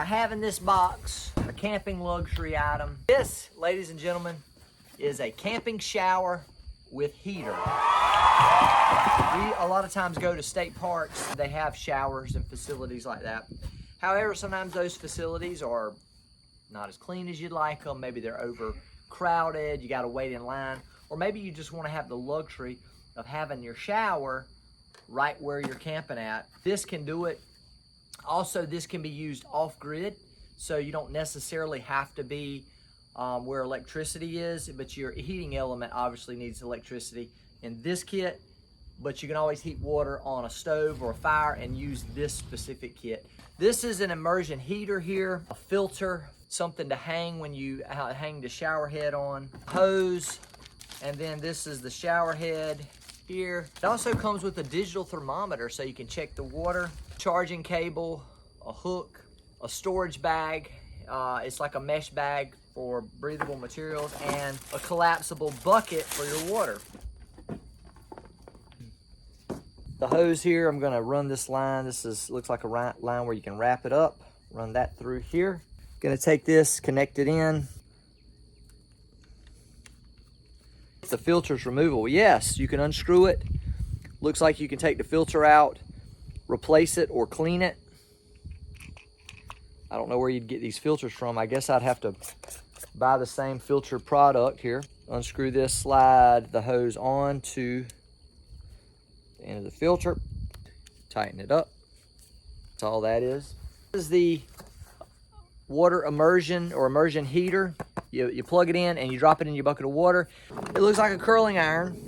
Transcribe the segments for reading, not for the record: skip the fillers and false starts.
I have in this box a camping luxury item. This, ladies and gentlemen, is a camping shower with heater. We a lot of times go to state parks. They have showers and facilities like that. However, sometimes those facilities are not as clean as you'd like them. Maybe they're overcrowded, you gotta wait in line. Or maybe you just wanna have the luxury of having your shower right where you're camping at. This can do it. Also, this can be used off-grid, so you don't necessarily have to be where electricity is, but your heating element obviously needs electricity in this kit, but you can always heat water on a stove or a fire and use this specific kit. This is an immersion heater here, a filter, something to hang when you hang the shower head on, hose, and then this is the shower head here. It also comes with a digital thermometer so you can check the water, charging cable, a hook, a storage bag. It's like a mesh bag for breathable materials, and a collapsible bucket for your water. The hose here, I'm gonna run this line. Looks like a line where you can wrap it up. Run that through here. Gonna take this, connect it in. The filter's removable. Yes, you can unscrew it. Looks like you can take the filter out, replace it, or clean it. I don't know where you'd get these filters from. I guess I'd have to buy the same filter product here. Unscrew this, slide the hose on to the end of the filter, tighten it up. That's all that is. This is the water immersion or immersion heater. You plug it in and you drop it in your bucket of water. It looks like a curling iron.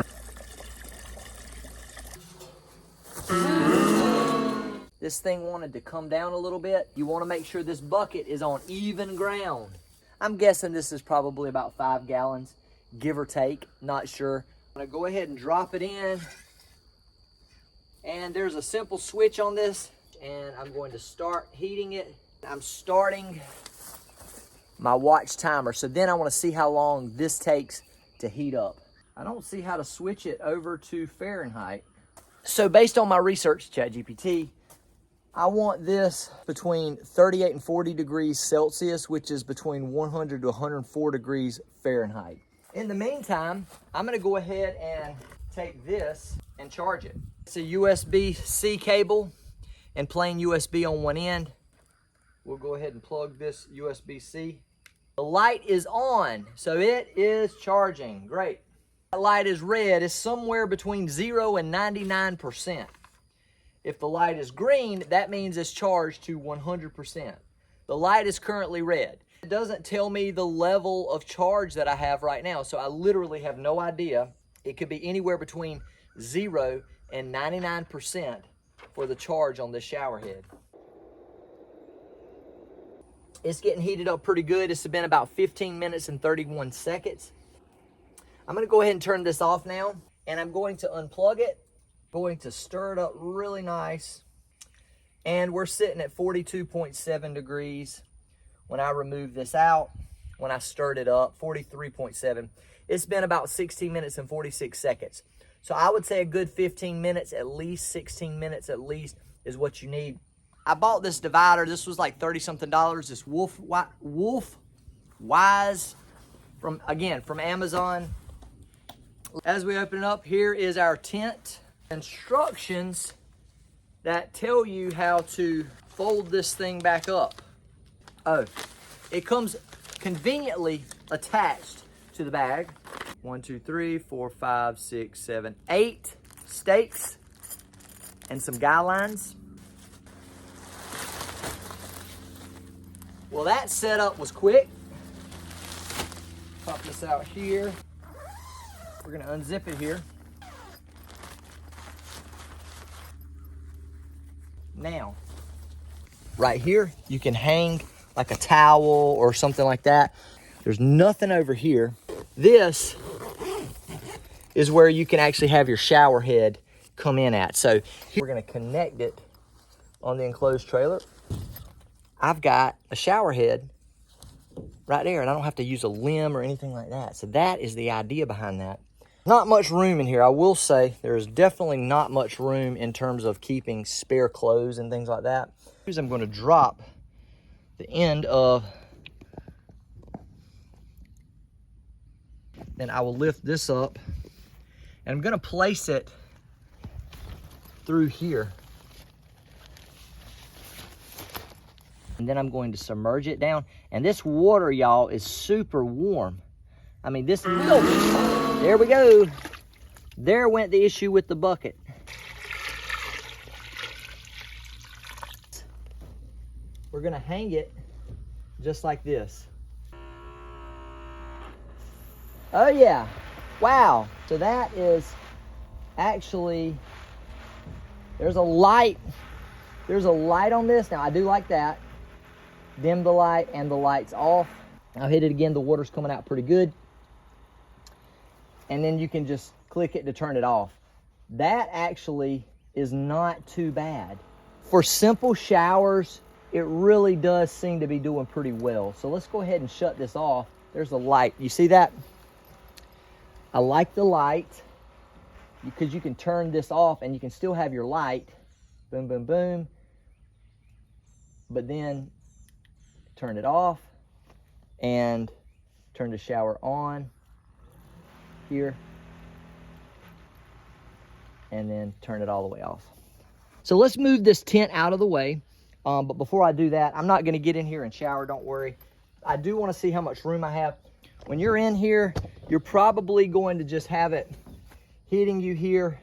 This thing wanted to come down a little bit. You want to make sure this bucket is on even ground. I'm guessing this is probably about 5 gallons, give or take, not sure. I'm gonna go ahead and drop it in. And there's a simple switch on this, and I'm going to start heating it. I'm starting my watch timer, so then I want to see how long this takes to heat up. I don't see how to switch it over to Fahrenheit. So based on my research, ChatGPT, I want this between 38 and 40 degrees Celsius, which is between 100 to 104 degrees Fahrenheit. In the meantime, I'm gonna go ahead and take this and charge it. It's a USB-C cable and plain USB on one end. We'll go ahead and plug this USB-C. The light is on, so it is charging. Great. That light is red. It's somewhere between 0 and 99%. If the light is green, that means it's charged to 100%. The light is currently red. It doesn't tell me the level of charge that I have right now, so I literally have no idea. It could be anywhere between 0 and 99% for the charge on this shower head. It's getting heated up pretty good. It's been about 15 minutes and 31 seconds. I'm gonna go ahead and turn this off now, and I'm going to unplug it. Going to stir it up really nice. And we're sitting at 42.7 degrees. When I removed this out, when I stirred it up, 43.7. It's been about 16 minutes and 46 seconds. So I would say a good 15 minutes, at least 16 minutes at least, is what you need. I bought this divider. This was like 30 something dollars. This Wolf Wise from Amazon. As we open it up, here is our tent. Instructions that tell you how to fold this thing back up. Oh, it comes conveniently attached to the bag. 1, 2, 3, 4, 5, 6, 7, 8 stakes and some guy lines. Well, that setup was quick. Pop this out here. We're gonna unzip it here. Now, right here, you can hang like a towel or something like that. There's nothing over here. This is where you can actually have your shower head come in at. So we're gonna connect it on the enclosed trailer. I've got a shower head right there, and I don't have to use a limb or anything like that. So that is the idea behind that. Not much room in here. I will say there is definitely not much room in terms of keeping spare clothes and things like that. I'm going to drop the end of, then I will lift this up and I'm gonna place it through here. And then I'm going to submerge it down. And this water, y'all, is super warm. I mean, this, oh, there we go. There went the issue with the bucket. We're gonna hang it just like this. Oh yeah, wow. So that is actually, there's a light on this. Now I do like that. Dim the light and the light's off. I'll hit it again, the water's coming out pretty good. And then you can just click it to turn it off. That actually is not too bad. For simple showers, it really does seem to be doing pretty well. So let's go ahead and shut this off. There's a light. You see that? I like the light because you can turn this off and you can still have your light. Boom, boom, boom. But then turn it off and turn the shower on here. And then turn it all the way off. So let's move this tent out of the way. But before I do that, I'm not going to get in here and shower, don't worry. I do want to see how much room I have. When you're in here, you're probably going to just have it hitting you here.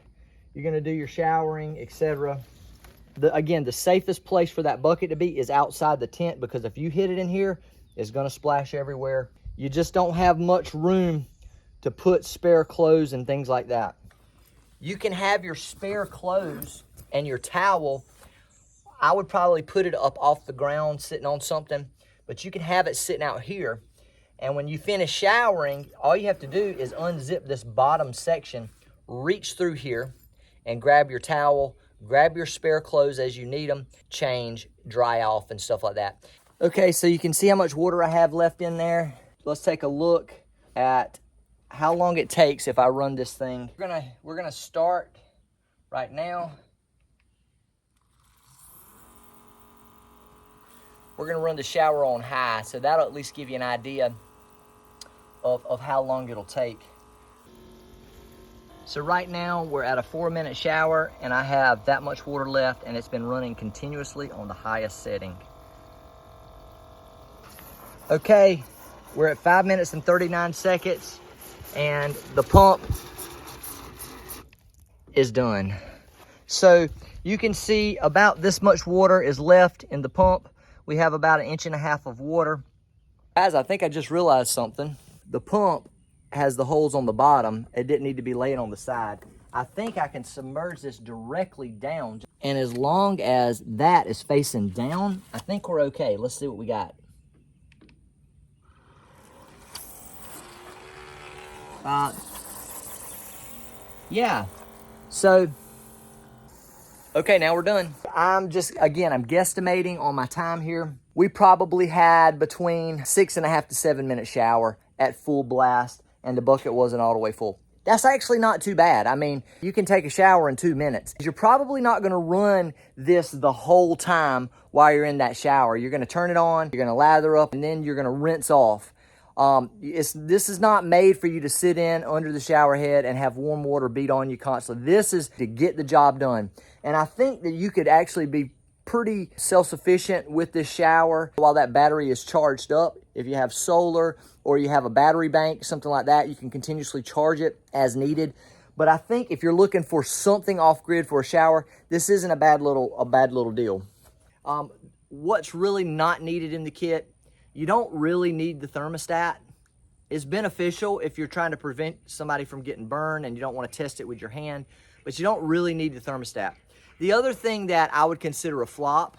You're going to do your showering, etc. Again, the safest place for that bucket to be is outside the tent, because if you hit it in here, it's going to splash everywhere. You just don't have much room to put spare clothes and things like that. You can have your spare clothes and your towel. I would probably put it up off the ground, sitting on something, but you can have it sitting out here. And when you finish showering, all you have to do is unzip this bottom section, reach through here, and grab your towel, grab your spare clothes as you need them, change, dry off, and stuff like that. Okay, so you can see how much water I have left in there. Let's take a look at how long it takes if I run this thing. We're gonna start right now. We're gonna run the shower on high, so that'll at least give you an idea of how long it'll take. So right now we're at a 4-minute shower and I have that much water left and it's been running continuously on the highest setting. Okay, we're at 5 minutes and 39 seconds and the pump is done. So you can see about this much water is left in the pump. We have about 1.5 inches of water. Guys, I think I just realized something. The pump has the holes on the bottom. It didn't need to be laying on the side. I think I can submerge this directly down. And as long as that is facing down, I think we're okay. Let's see what we got. Yeah, so, okay, now we're done. I'm guesstimating on my time here. We probably had between 6.5 to 7 minute shower at full blast, and the bucket wasn't all the way full. That's actually not too bad. I mean, you can take a shower in 2 minutes. You're probably not gonna run this the whole time while you're in that shower. You're gonna turn it on, you're gonna lather up, and then you're gonna rinse off. This is not made for you to sit in under the shower head and have warm water beat on you constantly. This is to get the job done. And I think that you could actually be pretty self-sufficient with this shower while that battery is charged up. If you have solar or you have a battery bank, something like that, you can continuously charge it as needed. But I think if you're looking for something off-grid for a shower, this isn't a bad little deal. What's really not needed in the kit, you don't really need the thermostat. It's beneficial if you're trying to prevent somebody from getting burned and you don't want to test it with your hand, but you don't really need the thermostat. The other thing that I would consider a flop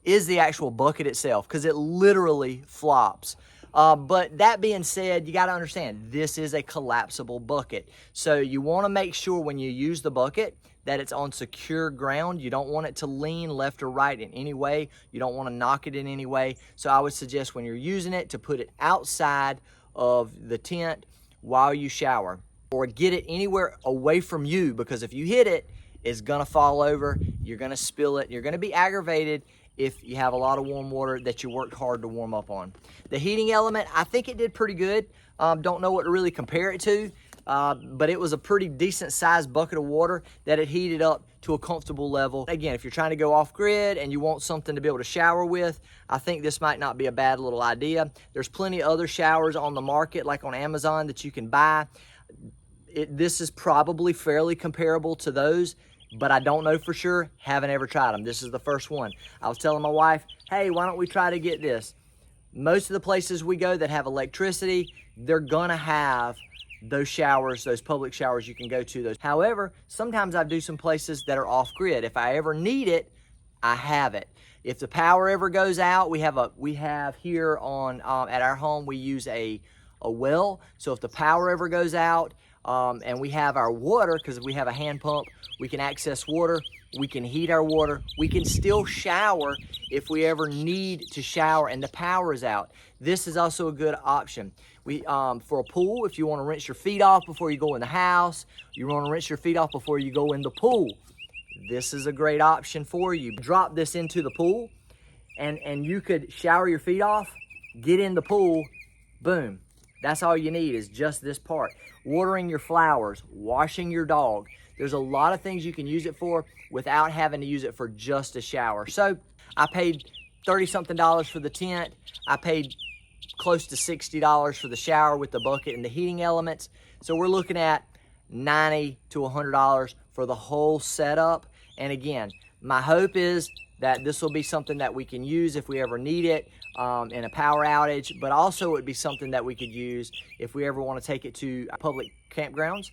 is the actual bucket itself, because it literally flops. But that being said, you got to understand, this is a collapsible bucket. So you want to make sure when you use the bucket that it's on secure ground. You don't want it to lean left or right in any way. You don't want to knock it in any way. So I would suggest when you're using it to put it outside of the tent while you shower, or get it anywhere away from you, because if you hit it, it's gonna fall over, you're gonna spill it, you're gonna be aggravated, if you have a lot of warm water that you worked hard to warm up on. The heating element, I think it did pretty good. Don't know what to really compare it to, but it was a pretty decent sized bucket of water that it heated up to a comfortable level. Again, if you're trying to go off grid and you want something to be able to shower with, I think this might not be a bad little idea. There's plenty of other showers on the market, like on Amazon, that you can buy. This is probably fairly comparable to those, but I don't know for sure. Haven't ever tried them. This is the first one. I was telling my wife, hey, why don't we try to get this? Most of the places we go that have electricity, they're gonna have those showers, those public showers you can go to those. However, sometimes I do some places that are off grid. If I ever need it, I have it. If the power ever goes out, we have here on at our home, we use a well. So if the power ever goes out, and we have our water, because we have a hand pump, we can access water, we can heat our water, we can still shower if we ever need to shower and the power is out. This is also a good option. For a pool, if you want to rinse your feet off before you go in the house, you want to rinse your feet off before you go in the pool, this is a great option for you. Drop this into the pool and you could shower your feet off, get in the pool, boom. That's all you need is just this part. Watering your flowers, washing your dog. There's a lot of things you can use it for without having to use it for just a shower. So I paid $30-something for the tent. I paid close to $60 for the shower with the bucket and the heating elements. So we're looking at $90 to $100 for the whole setup. And again, my hope is that this will be something that we can use if we ever need it in a power outage, but also it would be something that we could use if we ever want to take it to public campgrounds.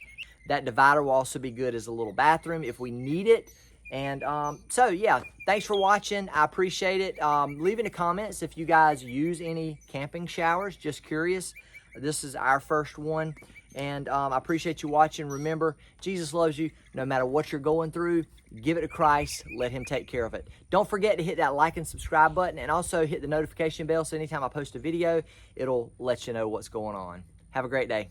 That divider will also be good as a little bathroom if we need it. And so yeah, thanks for watching. I appreciate it. Leave in the comments if you guys use any camping showers. Just curious. This is our first one. And I appreciate you watching. Remember, Jesus loves you no matter what you're going through. Give it to Christ. Let him take care of it. Don't forget to hit that like and subscribe button, and also hit the notification bell so anytime I post a video, it'll let you know what's going on. Have a great day.